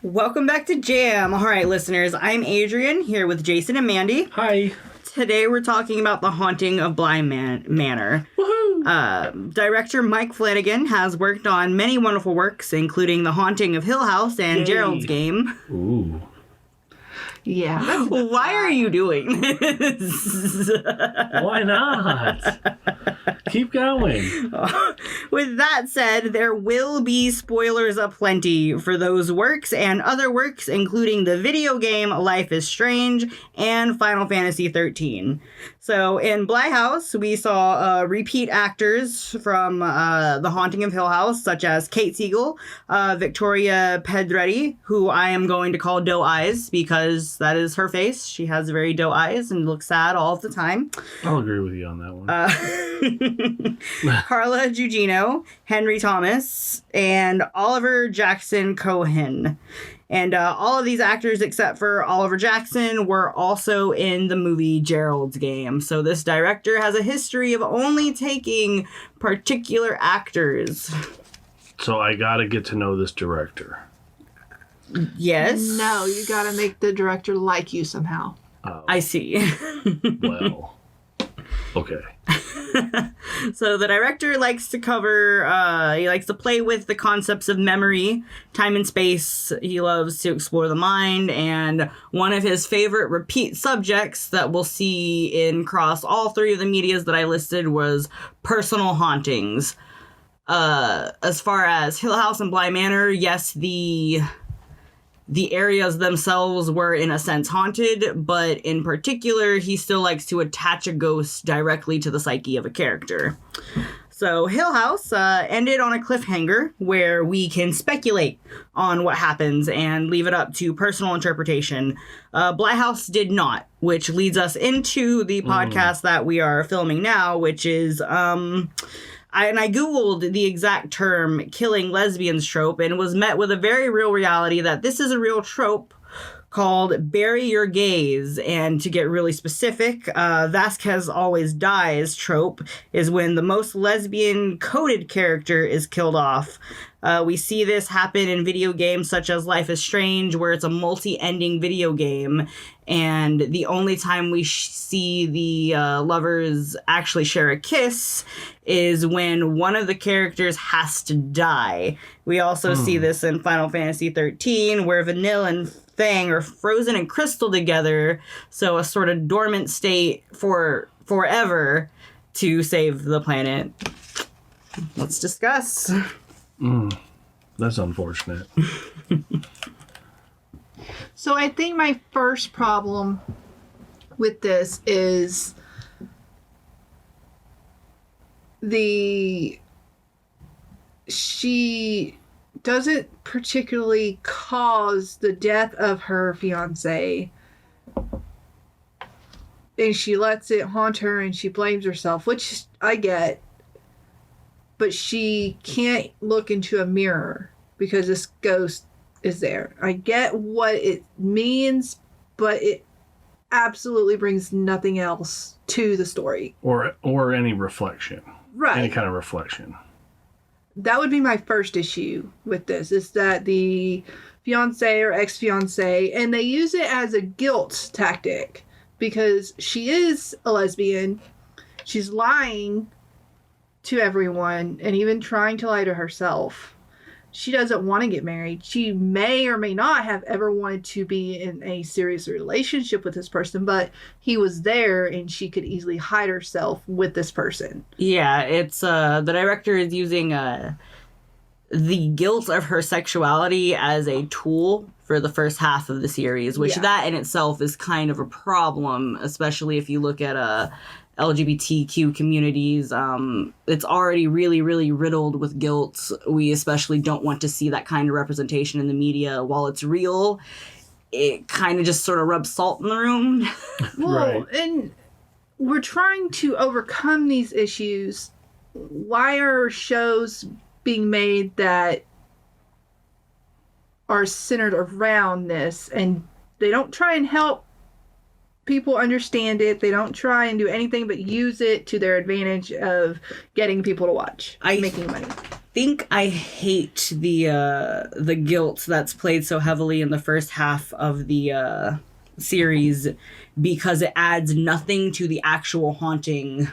Welcome back to Jam. All right, listeners, I'm Adrian here with Jason and Mandy. Hi. Today we're talking about The Haunting of Bly Manor. Woohoo! Director Mike Flanagan has worked on many wonderful works, including The Haunting of Hill House and Yay. Gerald's Game. Ooh. Yeah. Why are you doing this? Why not? Keep going. With that said, there will be spoilers aplenty for those works and other works, including the video game Life is Strange and Final Fantasy XIII. So in Bly House, we saw repeat actors from The Haunting of Hill House, such as Kate Siegel, Victoria Pedretti, who I am going to call Doe Eyes because that is her face. She has very doe eyes and looks sad all of the time. I'll agree with you on that one. Carla Gugino, Henry Thomas, and Oliver Jackson Cohen. And all of these actors, except for Oliver Jackson, were also in the movie Gerald's Game. So this director has a history of only taking particular actors. So I gotta get to know this director. Yes. No, you gotta make the director like you somehow. Oh, I see. well. Okay. So the director likes to cover, he likes to play with the concepts of memory, time and space. He loves to explore the mind, and one of his favorite repeat subjects that we'll see in across all three of the medias that I listed was personal hauntings. As far as Hill House and Bly Manor, yes, the areas themselves were, in a sense, haunted, but in particular, he still likes to attach a ghost directly to the psyche of a character. So Hill House ended on a cliffhanger where we can speculate on what happens and leave it up to personal interpretation. Bly House did not, which leads us into the podcast that we are filming now, which is... I Googled the exact term killing lesbians trope and was met with a very real reality that this is a real trope called bury your gays. And to get really specific, Vasquez always dies trope is when the most lesbian coded character is killed off. We see this happen in video games such as Life is Strange, where it's a multi-ending video game, and the only time we see the lovers actually share a kiss is when one of the characters has to die. We also see this in Final Fantasy XIII, where Vanille and Fang are frozen in crystal together, so a sort of dormant state for forever to save the planet. Let's discuss. That's unfortunate. So I think my first problem with this is she doesn't particularly cause the death of her fiancé, and she lets it haunt her and she blames herself, which I get, but she can't look into a mirror because this ghost is there. I get what it means, but it absolutely brings nothing else to the story. Or any reflection. Right. Any kind of reflection. That would be my first issue with this, is that the fiancé or ex-fiancé, and they use it as a guilt tactic because she is a lesbian. She's lying to everyone and even trying to lie to herself. She doesn't want to get married. She may or may not have ever wanted to be in a serious relationship with this person, but he was there and she could easily hide herself with this person. Yeah, it's the director is using the guilt of her sexuality as a tool for the first half of the series, which that in itself is kind of a problem, especially if you look at LGBTQ communities. It's already really, really riddled with guilt. We especially don't want to see that kind of representation in the media. While it's real, it kind of just sort of rubs salt in the room. Well, Right. And we're trying to overcome these issues. Why are shows being made that are centered around this, and they don't try and help people understand it? They don't try and do anything but use it to their advantage of getting people to watch, making money. think I hate the guilt that's played so heavily in the first half of the series, because it adds nothing to the actual haunting.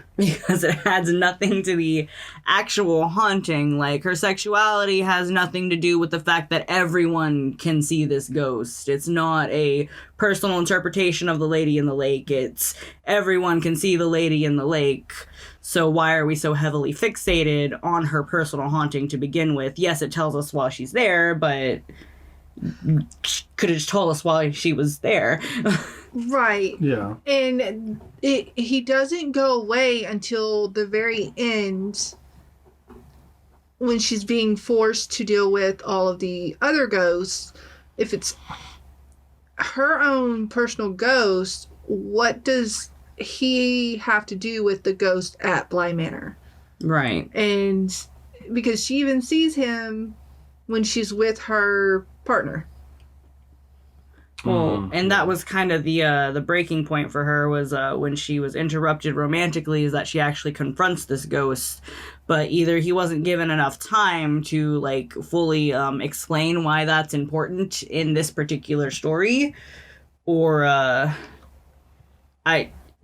Like, her sexuality has nothing to do with the fact that everyone can see this ghost. It's not a personal interpretation of the lady in the lake. It's everyone can see the lady in the lake. So why are we so heavily fixated on her personal haunting to begin with? Yes, it tells us while she's there, but could have just told us while she was there. Right. Yeah. And he doesn't go away until the very end, when she's being forced to deal with all of the other ghosts. If it's her own personal ghost, what does he have to do with the ghost at Bly Manor? Right. And because she even sees him when she's with her partner. Well, and that was kind of the breaking point for her, was when she was interrupted romantically, is that she actually confronts this ghost, but either he wasn't given enough time to like fully explain why that's important in this particular story, or I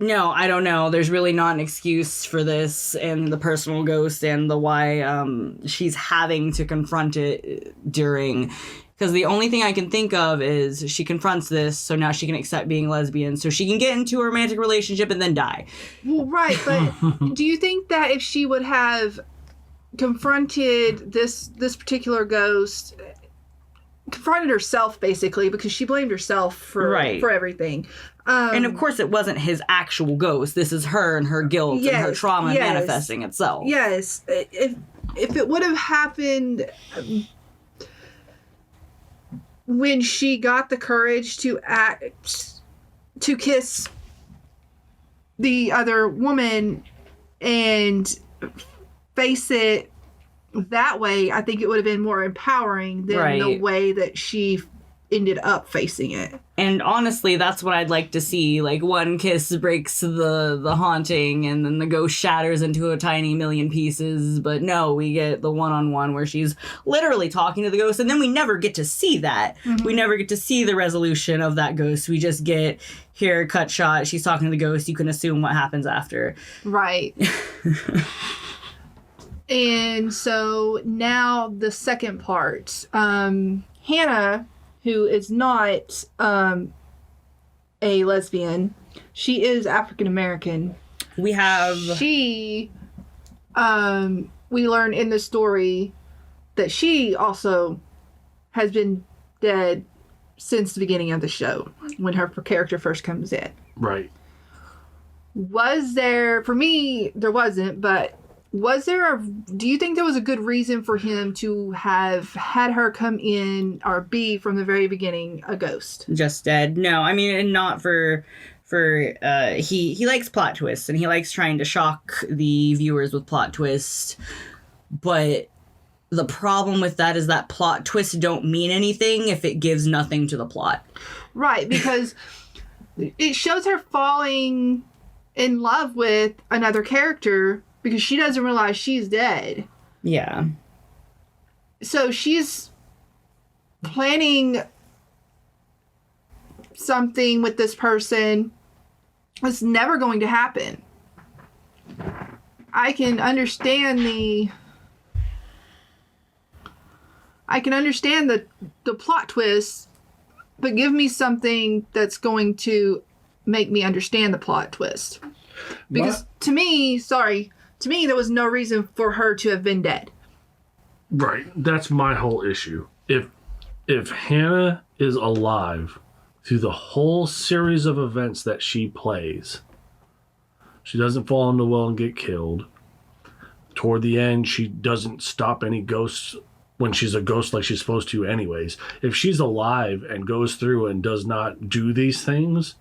don't know. There's really not an excuse for this and the personal ghost and the why she's having to confront it during. Because the only thing I can think of is she confronts this, so now she can accept being lesbian, so she can get into a romantic relationship and then die. Well, right, but do you think that if she would have confronted this particular ghost, confronted herself basically, because she blamed herself for everything. And of course, it wasn't his actual ghost. This is her and her guilt and her trauma manifesting itself. Yes, if it would have happened when she got the courage to kiss the other woman and face it that way, I think it would have been more empowering than the way that she ended up facing it. And honestly, that's what I'd like to see. Like, one kiss breaks the haunting, and then the ghost shatters into a tiny million pieces. But no, we get the one-on-one where she's literally talking to the ghost, and then we never get to see that. Mm-hmm. We never get to see the resolution of that ghost. We just get, here, cut shot, she's talking to the ghost. You can assume what happens after. Right. And so now the second part. Hannah, who is not a lesbian, she is African American. We learn in the story that she also has been dead since the beginning of the show, when her character first comes in. Right. For me, there wasn't, but do you think there was a good reason for him to have had her come in or be from the very beginning a ghost? Just dead. No, I mean, and not for he likes plot twists, and he likes trying to shock the viewers with plot twists. But the problem with that is that plot twists don't mean anything if it gives nothing to the plot. Right, because it shows her falling in love with another character because she doesn't realize she's dead. Yeah. So she's planning something with this person that's never going to happen. I can understand the plot twist, but give me something that's going to make me understand the plot twist. Because to me, there was no reason for her to have been dead. Right. That's my whole issue. If Hannah is alive through the whole series of events that she plays, she doesn't fall into the well and get killed. Toward the end, she doesn't stop any ghosts when she's a ghost like she's supposed to anyways. If she's alive and goes through and does not do these things,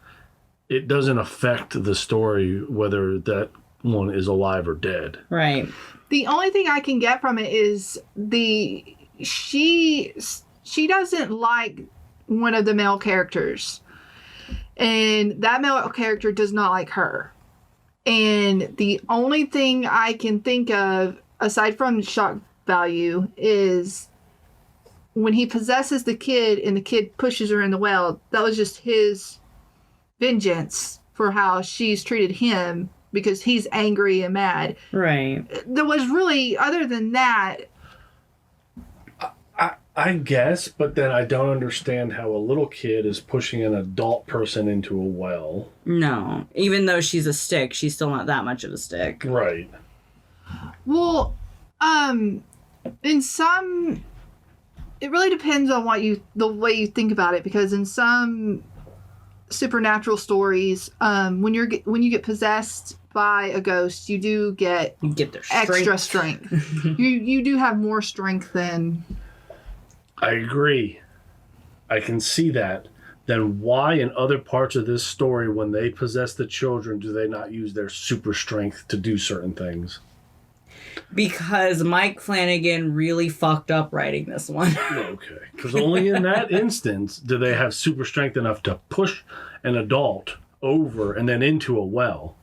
it doesn't affect the story whether that one is alive or dead. Right. The only thing I can get from it is she doesn't like one of the male characters, and that male character does not like her. And the only thing I can think of, aside from shock value is when he possesses the kid and the kid pushes her in the well, that was just his vengeance for how she's treated him because he's angry and mad. Right. There was really, other than that... I guess, but then I don't understand how a little kid is pushing an adult person into a well. No. Even though she's a stick, she's still not that much of a stick. Right. Well, in some... It really depends on the way you think about it, because in some supernatural stories, when you get possessed by a ghost, you do get their extra strength. you do have more strength than... I agree. I can see that. Then why in other parts of this story, when they possess the children, do they not use their super strength to do certain things? Because Mike Flanagan really fucked up writing this one. Okay. Because only in that instance do they have super strength enough to push an adult over and then into a well.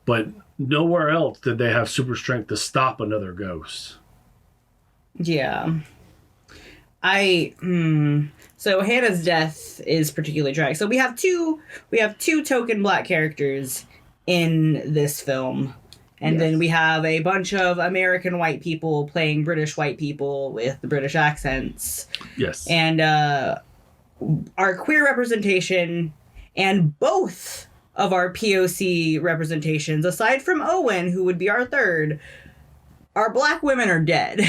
But nowhere else did they have super strength to stop another ghost. Yeah. So Hannah's death is particularly tragic. So we have two token black characters in this film. And Yes. then we have a bunch of American white people playing British white people with the British accents. Yes. And our queer representation and both of our POC representations, aside from Owen, who would be our third, our black women are dead.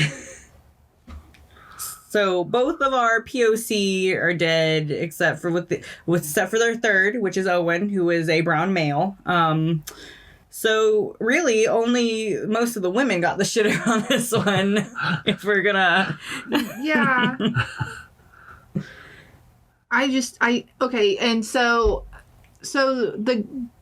So both of our POC are dead, except for their third, which is Owen, who is a brown male. So really, only most of the women got the shitter on this one. If we're gonna, Yeah. Okay, and so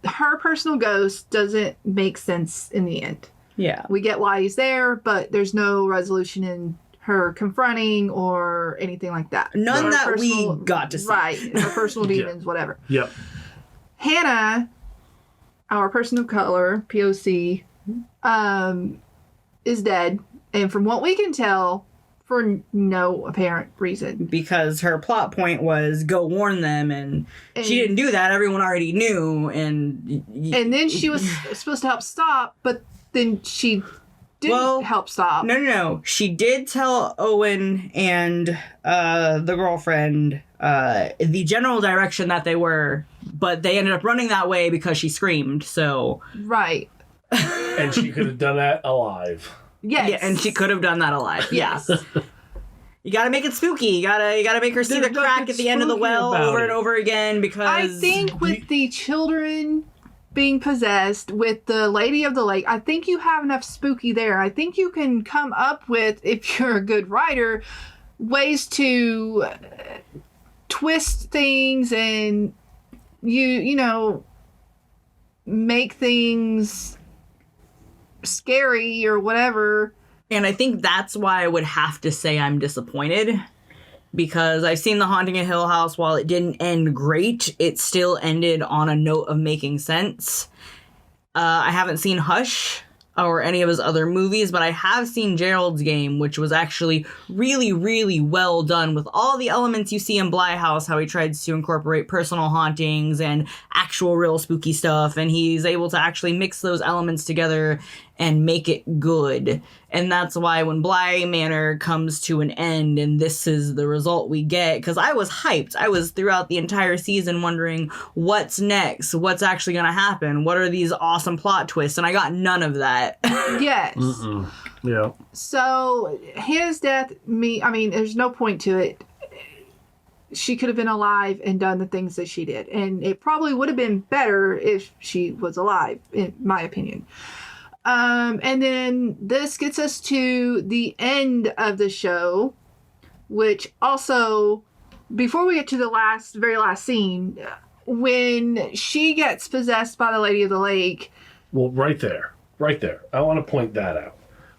her personal ghost doesn't make sense in the end. yeah, We get why he's there, but there's no resolution in her confronting or anything like that. none Her that we got to see. Right, her personal demons, whatever. Yep. Hannah, our person of color, POC, is dead. And from what we can tell, for no apparent reason. Because her plot point was go warn them, and she didn't do that. Everyone already knew, and then she was supposed to help stop, but then she didn't help stop. No. She did tell Owen and the girlfriend the general direction that they were, but they ended up running that way because she screamed. So Right. And she could have done that alive. Yes. yeah, and she could have done that alive. Yes. You gotta make it spooky. You gotta make her see There's the crack nothing at the end of the spooky well about over it. and over again, because I think with the children being possessed, with the Lady of the Lake, I think you have enough spooky there. I think you can come up with, if you're a good writer, ways to twist things and you know, make things scary or whatever. And I think that's why I would have to say I'm disappointed, because I've seen The Haunting of Hill House. While it didn't end great, it still ended on a note of making sense. I haven't seen Hush or any of his other movies, but I have seen Gerald's Game, which was actually really, really well done with all the elements you see in Bly House, how he tries to incorporate personal hauntings and actual real spooky stuff, and he's able to actually mix those elements together and make it good. And that's why when Bly Manor comes to an end and this is the result we get, because I was hyped. I was throughout the entire season wondering what's next, what's actually going to happen, what are these awesome plot twists, and I got none of that. Yes. Yeah. So his death, there's no point to it. She could have been alive and done the things that she did. And it probably would have been better if she was alive, in my opinion. And then this gets us to the end of the show, which also, before we get to the very last scene, when she gets possessed by the Lady of the Lake. Well, right there. I want to point that out.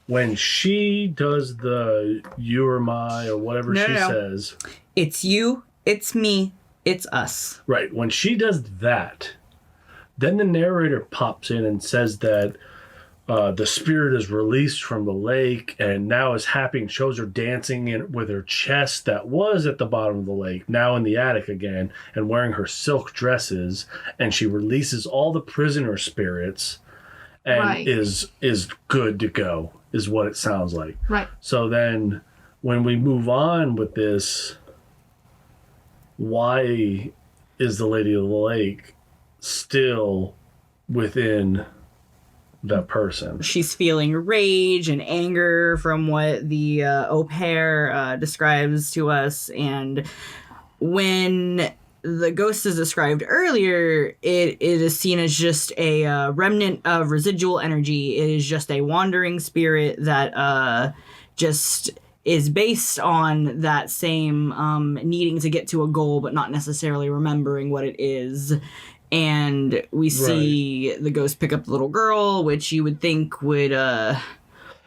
When she does the you or my or whatever she says. It's you, it's me, it's us. Right. When she does that, then the narrator pops in and says that the spirit is released from the lake and now is happy and shows her dancing with her chest that was at the bottom of the lake, now in the attic again, and wearing her silk dresses, and she releases all the prisoner spirits and is good to go, is what it sounds like. Right. So then when we move on with this, why is the Lady of the Lake still within that person? She's feeling rage and anger from what the au pair describes to us. And when the ghost is described earlier, it is seen as just a remnant of residual energy. It is just a wandering spirit that just is based on that same needing to get to a goal, but not necessarily remembering what it is. And we see the ghost pick up the little girl, which you would think would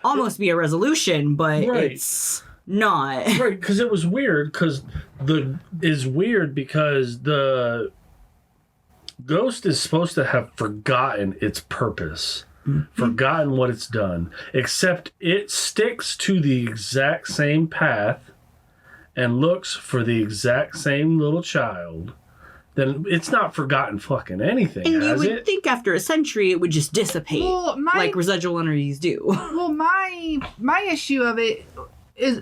almost be a resolution, but it's not. Right, because it was weird, because the ghost is supposed to have forgotten its purpose, forgotten what it's done, except it sticks to the exact same path and looks for the exact same little child. Then it's not forgotten fucking anything, and has you would think after a century it would just dissipate, like residual energies do. Well, my issue of it is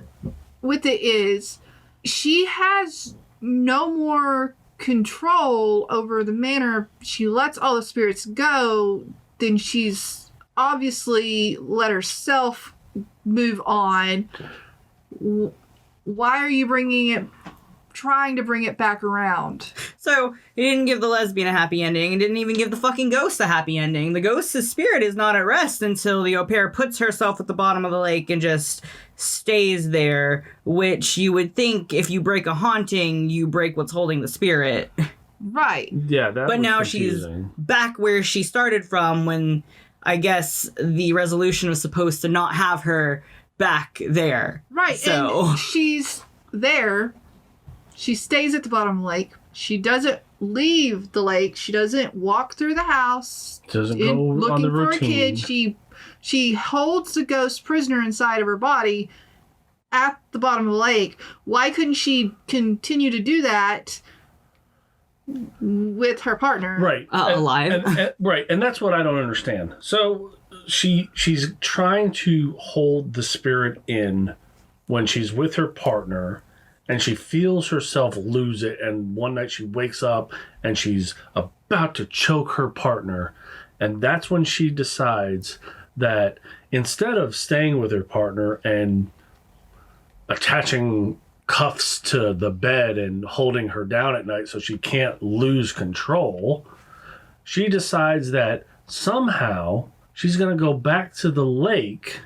she has no more control over the manner she lets all the spirits go than she's obviously let herself move on. Why are you trying to bring it back around? So he didn't give the lesbian a happy ending and didn't even give the fucking ghost a happy ending. The ghost's spirit is not at rest until the au pair puts herself at the bottom of the lake and just stays there, which you would think if you break a haunting, you break what's holding the spirit. Right. Yeah, that but was now confusing. She's back where she started from, when I guess the resolution was supposed to not have her back there. Right. So and she's there. She stays at the bottom of the lake. She doesn't leave the lake. She doesn't walk through the house. Doesn't go looking on the for routine. a kid. She holds the ghost prisoner inside of her body at the bottom of the lake. Why couldn't she continue to do that with her partner? Right. Alive. Right. And that's what I don't understand. So she's trying to hold the spirit in when she's with her partner, and she feels herself lose it. And one night she wakes up and she's about to choke her partner. And that's when she decides that instead of staying with her partner and attaching cuffs to the bed and holding her down at night so she can't lose control, she decides that somehow she's going to go back to the lake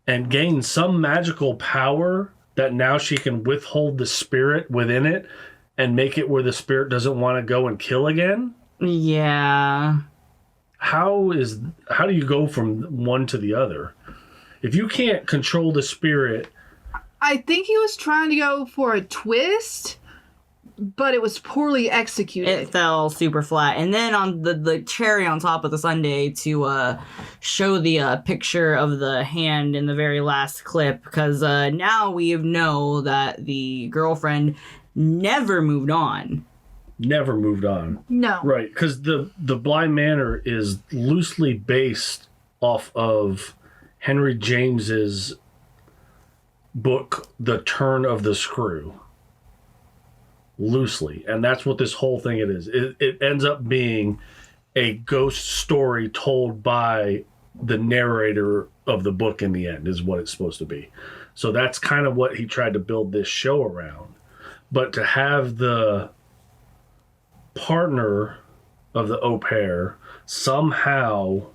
and gain some magical power that now she can withhold the spirit within it and make it where the spirit doesn't want to go and kill again. Yeah. How do you go from one to the other? If you can't control the spirit... I think he was trying to go for a twist, but it was poorly executed. It fell super flat. And then on the cherry on top of the sundae to show the picture of the hand in the very last clip, because now we know that the girlfriend never moved on. Never moved on. No. Right, because the Bly Manor is loosely based off of Henry James's book, The Turn of the Screw. Loosely. And that's what this whole thing it is. It ends up being a ghost story told by the narrator of the book in the end, is what it's supposed to be. So that's kind of what he tried to build this show around. But to have the partner of the au pair somehow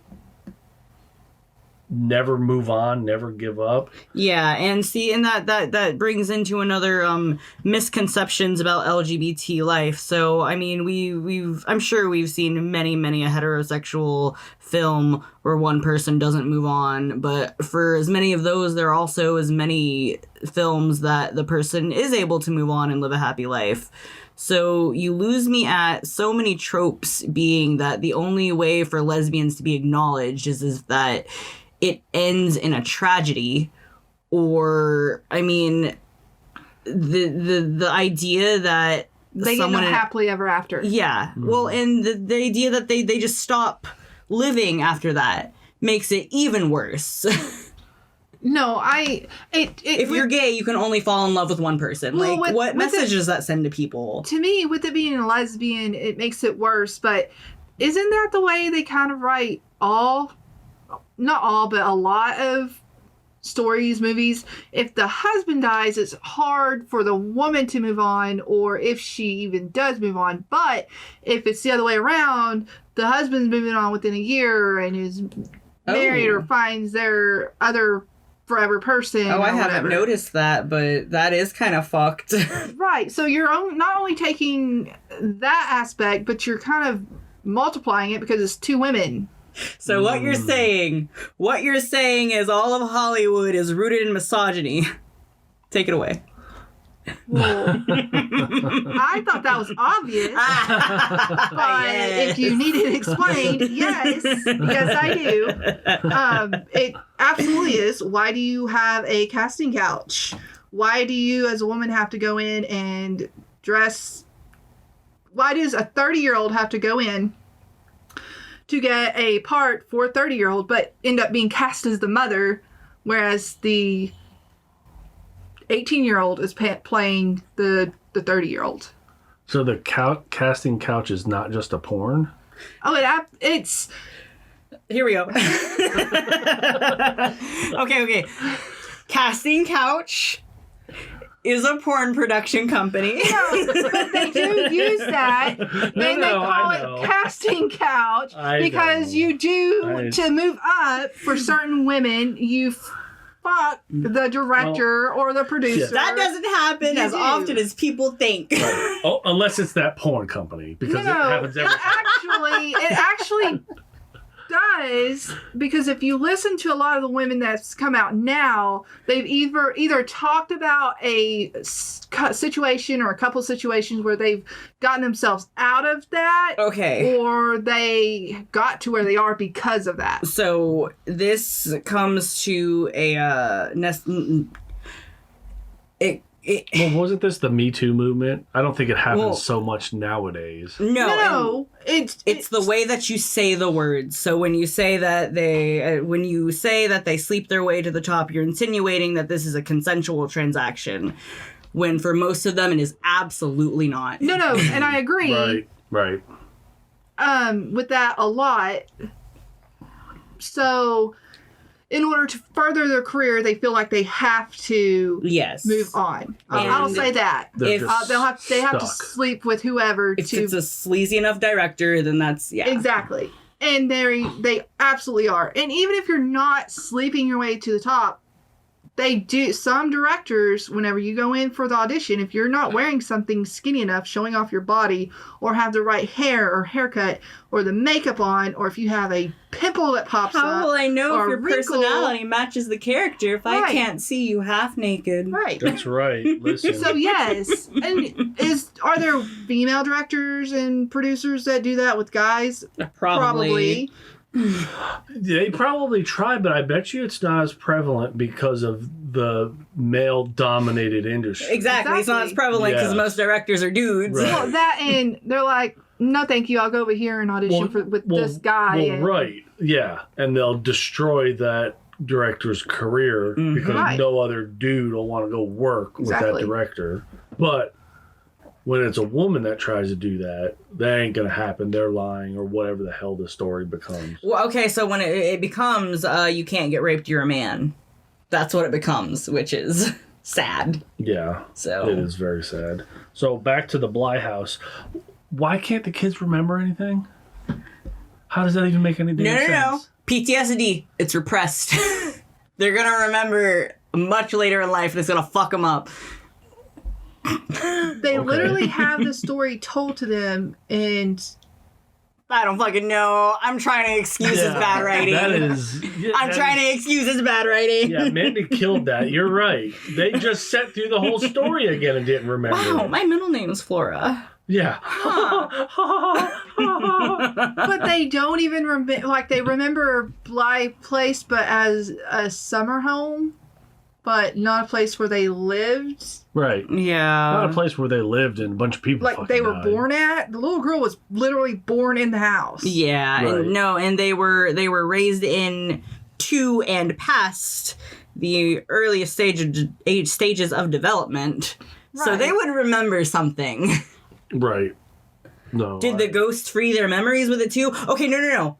never move on, never give up. Yeah, and see, and that brings into another misconceptions about LGBT life. So, I mean, I'm sure we've seen many a heterosexual film where one person doesn't move on, but for as many of those, there are also as many films that the person is able to move on and live a happy life. So you lose me at so many tropes being that the only way for lesbians to be acknowledged is that it ends in a tragedy, or, I mean, the idea that They get no happily ever after. Yeah. Well, and the idea that they just stop living after that makes it even worse. No, if you're gay, you can only fall in love with one person. Well, what message does that send to people? To me, with it being a lesbian, it makes it worse, but isn't that the way they kind of write not all, but a lot of stories, movies? If the husband dies, it's hard for the woman to move on, or if she even does move on. But if it's the other way around, the husband's moving on within a year and is married or finds their other forever person. Oh, I haven't noticed that, but that is kind of fucked. Right. So you're not only taking that aspect, but you're kind of multiplying it because it's two women. So what you're saying is all of Hollywood is rooted in misogyny. Take it away. Well, I thought that was obvious. But if you need it explained, yes, I do. It absolutely is. Why do you have a casting couch? Why do you, as a woman, have to go in and dress? Why does a 30-year-old have to go in to get a part for a 30-year-old, but end up being cast as the mother, whereas the 18-year-old is playing the 30-year-old? So the casting couch is not just a porn? Oh, it's... Here we go. Okay. Casting Couch is a porn production company. No, but they do use that. They call it casting couch because you do, to move up for certain women, you fuck the director or the producer. Yeah. That doesn't happen as often as people think. Right. Oh, unless it's that porn company, because it happens every time. It actually does, because if you listen to a lot of the women that's come out now, they've either talked about a situation or a couple situations where they've gotten themselves out of that, or they got to where they are because of that. So this comes to a well, wasn't this the Me Too movement? I don't think it happens so much nowadays. No. It's the way that you say the words. So when you say that they sleep their way to the top, you're insinuating that this is a consensual transaction, when for most of them it is absolutely not. No, and I agree. Right. With that a lot. So in order to further their career, they feel like they have to move on. I'll say that. They have to sleep with whoever. If it's a sleazy enough director, then that's, Exactly. And they absolutely are. And even if you're not sleeping your way to the top, they do. Some directors, whenever you go in for the audition, if you're not wearing something skinny enough, showing off your body, or have the right hair or haircut, or the makeup on, or if you have a pimple that pops up. How will I know if your personality matches the character if I can't see you half naked? Right. That's right. Listen. So yes, and are there female directors and producers that do that with guys? Probably. They probably try, but I bet you it's not as prevalent because of the male-dominated industry. Exactly. It's not as prevalent because most directors are dudes. Right. Well, that, and they're like, no, thank you. I'll go over here and audition with this guy. Right. Yeah. And they'll destroy that director's career because no other dude will want to go work with that director. But when it's a woman that tries to do that, that ain't going to happen. They're lying, or whatever the hell the story becomes. Well, okay, so when it becomes you can't get raped, you're a man. That's what it becomes, which is sad. Yeah. So it is very sad. So back to the Bly House. Why can't the kids remember anything? How does that even make any sense? No. PTSD, it's repressed. They're gonna remember much later in life, and it's gonna fuck them up. They literally have the story told to them, and I don't fucking know. I'm trying to excuse his bad writing. That is... Yeah, I'm trying to excuse his bad writing. Yeah, Mandy killed that. You're right. They just sat through the whole story again and didn't remember. Wow, my middle name is Flora. Yeah. but they don't even remember. Like, they remember Bly Place, but as a summer home, but not a place where they lived. Right. Yeah. Not a place where they lived and a bunch of people Like, they were died. born at. The little girl was literally born in the house. Yeah, Right. and they were raised in to and past the earliest stages of development, so Right. they would remember something. Right. No. Did the ghosts free their memories with it too? Okay, no.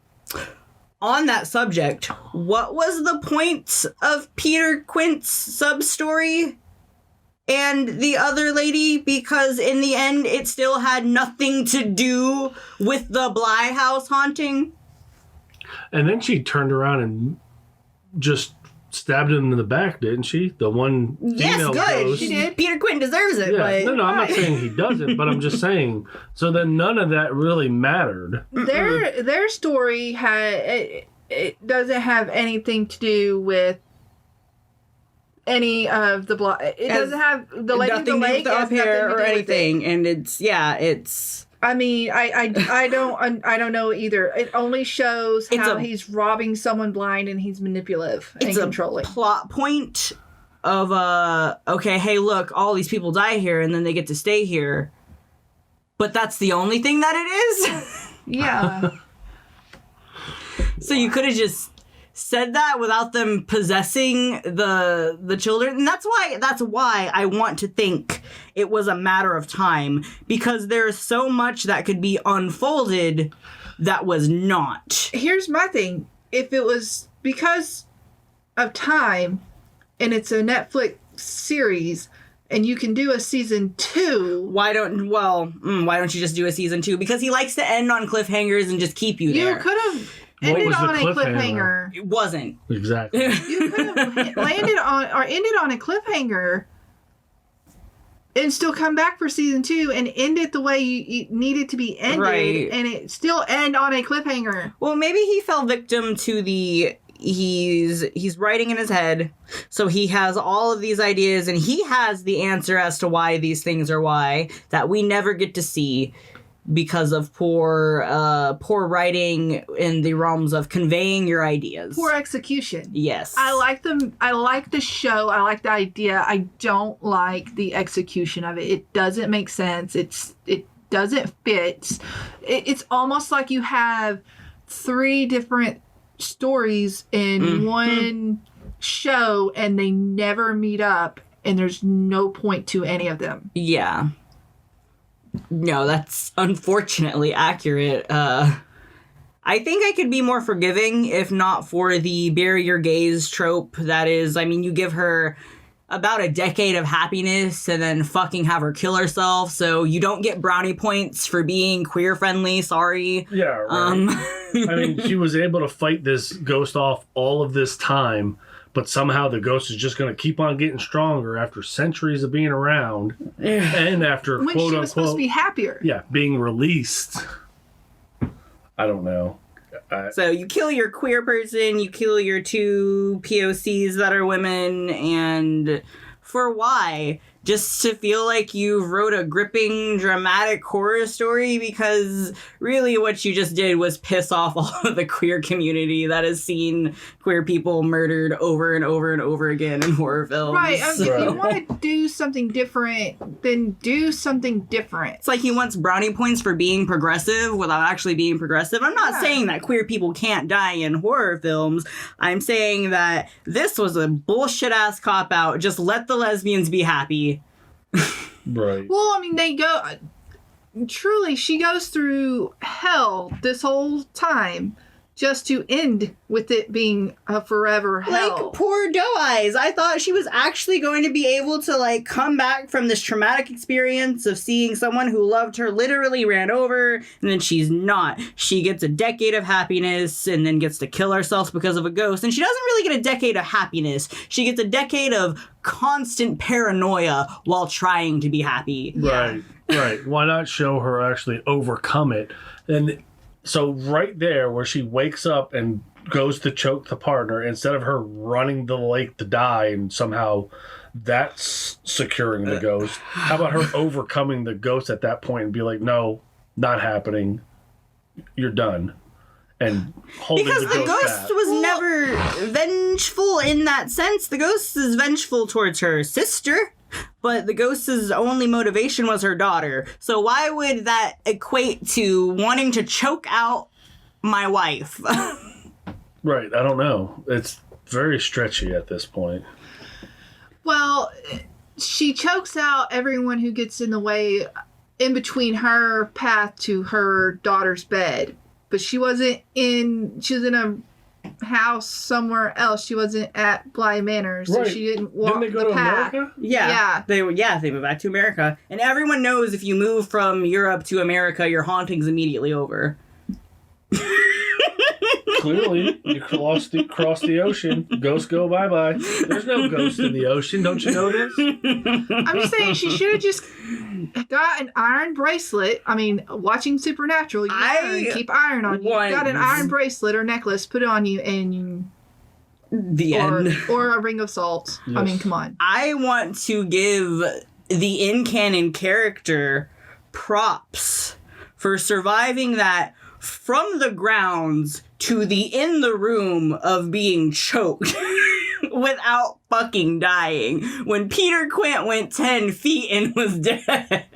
On that subject, what was the point of Peter Quint's sub-story and the other lady? Because in the end, it still had nothing to do with the Bly House haunting. And then she turned around and just stabbed him in the back, didn't she? The one Yes, female good. ghost. She did. Peter Quint deserves it, Yeah. but No, I'm not saying he doesn't, but I'm just saying. So then none of that really mattered. Their story it doesn't have anything to do with any of the Bly. It doesn't have the lady of the nothing to do with lake the has up hair nothing to or do with it. anything. And it's I mean, I don't know either. It only shows how he's robbing someone blind and he's manipulative and controlling. A plot point of okay, hey, look, all these people die here and then they get to stay here, but that's the only thing that it is. Yeah. So you could have just said that without them possessing the children. And that's why I want to think it was a matter of time, because there's so much that could be unfolded that was not. Here's my thing. If it was because of time and it's a Netflix series and you can do a season 2, Why don't you just do a season 2? Because he likes to end on cliffhangers and just keep you there. you could have What ended was the on a cliffhanger? cliffhanger. It wasn't. Exactly. You could have landed on or ended on a cliffhanger and still come back for season 2 and end it the way you needed to be ended, Right. and it still end on a cliffhanger. Well, maybe he fell victim to the he's writing in his head, so he has all of these ideas and he has the answer as to why these things are why that we never get to see because of poor writing in the realms of conveying your ideas. Poor execution. Yes. I like them. I like the show. I like the idea. I don't like the execution of it. It doesn't make sense. It doesn't fit. It's almost like you have 3 different stories in one show and they never meet up and there's no point to any of them. Yeah. No, that's unfortunately accurate. I think I could be more forgiving if not for the bury your gays trope. That is, I mean, you give her about a decade of happiness and then fucking have her kill herself, so you don't get brownie points for being queer friendly. Sorry. Yeah, right. I mean, she was able to fight this ghost off all of this time, but somehow the ghost is just going to keep on getting stronger after centuries of being around and after When quote she was supposed to unquote, be happier. yeah, being released. I don't know. So you kill your queer person, you kill your 2 POCs that are women, and for why? Just to feel like you wrote a gripping, dramatic horror story? Because really what you just did was piss off all of the queer community that has seen queer people murdered over and over and over again in horror films. Right. If you Right. want to do something different, then do something different. It's like he wants brownie points for being progressive without actually being progressive. I'm not Yeah. saying that queer people can't die in horror films. I'm saying that this was a bullshit ass cop out. Just let the lesbians be happy. Right. Well, I mean, they go. Truly, she goes through hell this whole time just to end with it being a forever hell. Like, poor Doe Eyes. I thought she was actually going to be able to, like, come back from this traumatic experience of seeing someone who loved her literally ran over, and then she's not. She gets a decade of happiness and then gets to kill herself because of a ghost. And she doesn't really get a decade of happiness. She gets a decade of constant paranoia while trying to be happy. Right, right. Why not show her actually overcome it? And so right there where she wakes up and goes to choke the partner, instead of her running to the lake to die and somehow that's securing the ghost, how about her overcoming the ghost at that point and be like, no, not happening. You're done. And holding Because the ghost back. was never vengeful in that sense. The ghost is vengeful towards her sister, but the ghost's only motivation was her daughter. So why would that equate to wanting to choke out my wife? Right, I don't know. It's very stretchy at this point. Well, she chokes out everyone who gets in the way in between her path to her daughter's bed. But she was in a house somewhere else. She wasn't at Bly Manor, so Right. she didn't walk Didn't they go the to path. America? Yeah. They moved back to America. And everyone knows if you move from Europe to America, your haunting's immediately over. Clearly, you cross the ocean. Ghosts go bye-bye. There's no ghost in the ocean. Don't you know this? I'm just saying she should have just got an iron bracelet. I mean, watching Supernatural, you keep iron on you. Got an iron bracelet or necklace, put it on you, and you... The end. Or a ring of salt. Yes. I mean, come on. I want to give the in-canon character props for surviving that from the grounds to the in the room of being choked without fucking dying. When Peter Quint went 10 feet and was dead.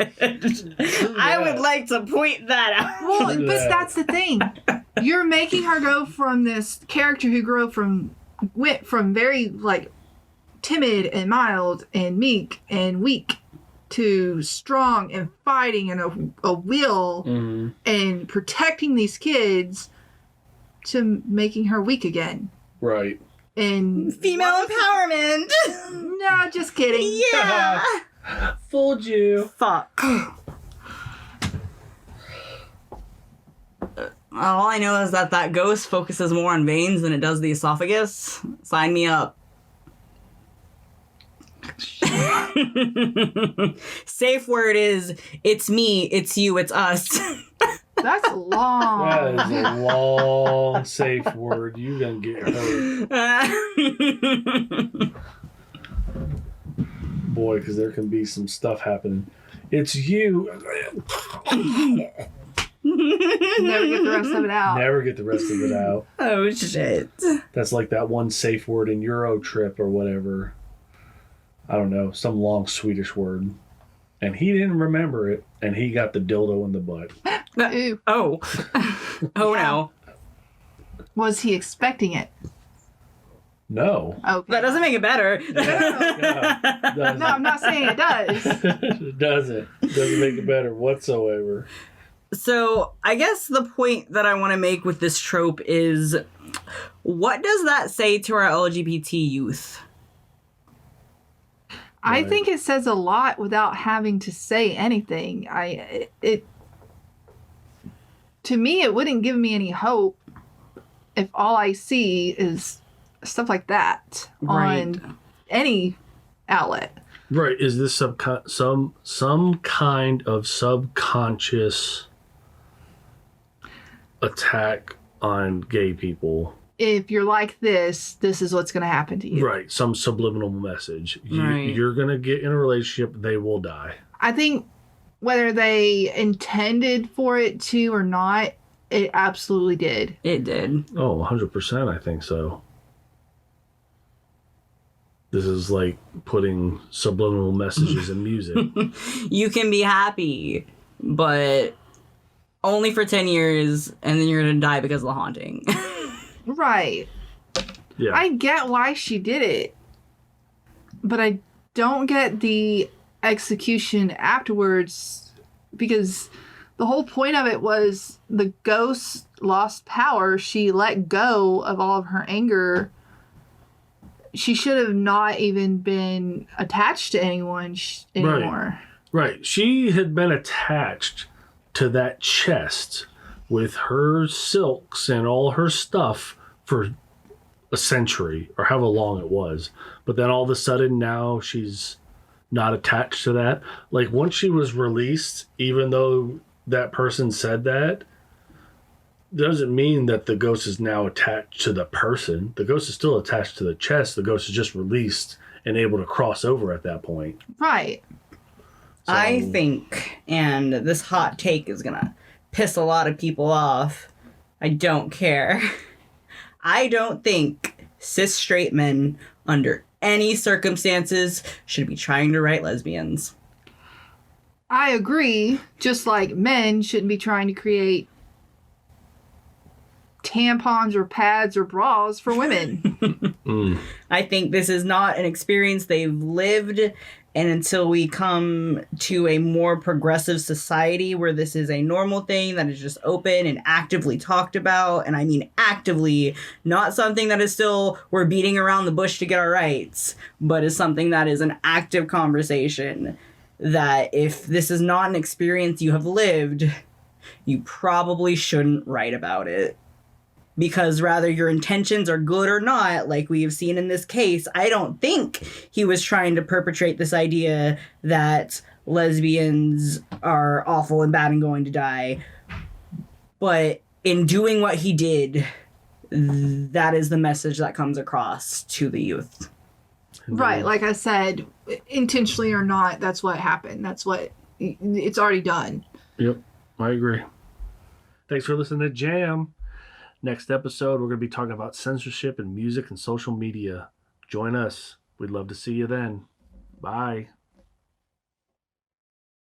I would like to point that out. Well, but that's the thing. You're making her go from this character who went from very, like, timid and mild and meek and weak to strong and fighting and a will and protecting these kids to making her weak again. Right. And Female empowerment. no, just kidding. Yeah. Fooled you. Fuck. All I know is that ghost focuses more on veins than it does the esophagus. Sign me up. Safe word is, it's me, it's you, it's us. That's long. That is a long, safe word. You're going to get hurt. Boy, because there can be some stuff happening. It's you. Never get the rest of it out. Never get the rest of it out. Oh, shit. That's like that one safe word in Euro Trip or whatever. I don't know, some long Swedish word. And he didn't remember it, and he got the dildo in the butt. Ooh. Oh. Oh, no. Was he expecting it? No. Okay. That doesn't make it better. Doesn't. No, I'm not saying it does. It doesn't. Doesn't make it better whatsoever. So, I guess the point that I want to make with this trope is, what does that say to our LGBT youth? I Right. think it says a lot without having to say anything. To me, it wouldn't give me any hope if all I see is stuff like that on any outlet. Right. Is this some kind of subconscious attack on gay people? If you're like this is what's going to happen to you. Right. Some subliminal message. Right. You're going to get in a relationship, they will die. I think whether they intended for it to or not, it absolutely did. It did. Oh, 100%, I think so. This is like putting subliminal messages in music. You can be happy, but only for 10 years, and then you're going to die because of the haunting. Right. Yeah. I get why she did it, but I don't get the execution afterwards because, The whole point of it was the ghost lost power. She let go of all of her anger. She should have not even been attached to anyone anymore. Right. She had been attached to that chest with her silks and all her stuff for a century or however long it was. But then all of a sudden now she's not attached to that. Like once she was released, even though that person said that, doesn't mean that the ghost is now attached to the person. The ghost is still attached to the chest. The ghost is just released and able to cross over at that point. Right. So, I think, and this hot take is going to piss a lot of people off. I don't care. I don't think cis straight men under any circumstances should be trying to write lesbians. I agree. Just like men shouldn't be trying to create tampons or pads or bras for women. I think this is not an experience they've lived, and until we come to a more progressive society where this is a normal thing that is just open and actively talked about, and I mean actively, not something that is still we're beating around the bush to get our rights, but is something that is an active conversation, that if this is not an experience you have lived, you probably shouldn't write about it. Because rather your intentions are good or not, like we have seen in this case, I don't think he was trying to perpetrate this idea that lesbians are awful and bad and going to die. But in doing what he did, that is the message that comes across to the youth. Right. Like I said, intentionally or not, that's what happened. That's what it's already done. Yep, I agree. Thanks for listening to Jam. Next episode, we're going to be talking about censorship in music and social media. Join us. We'd love to see you then. Bye.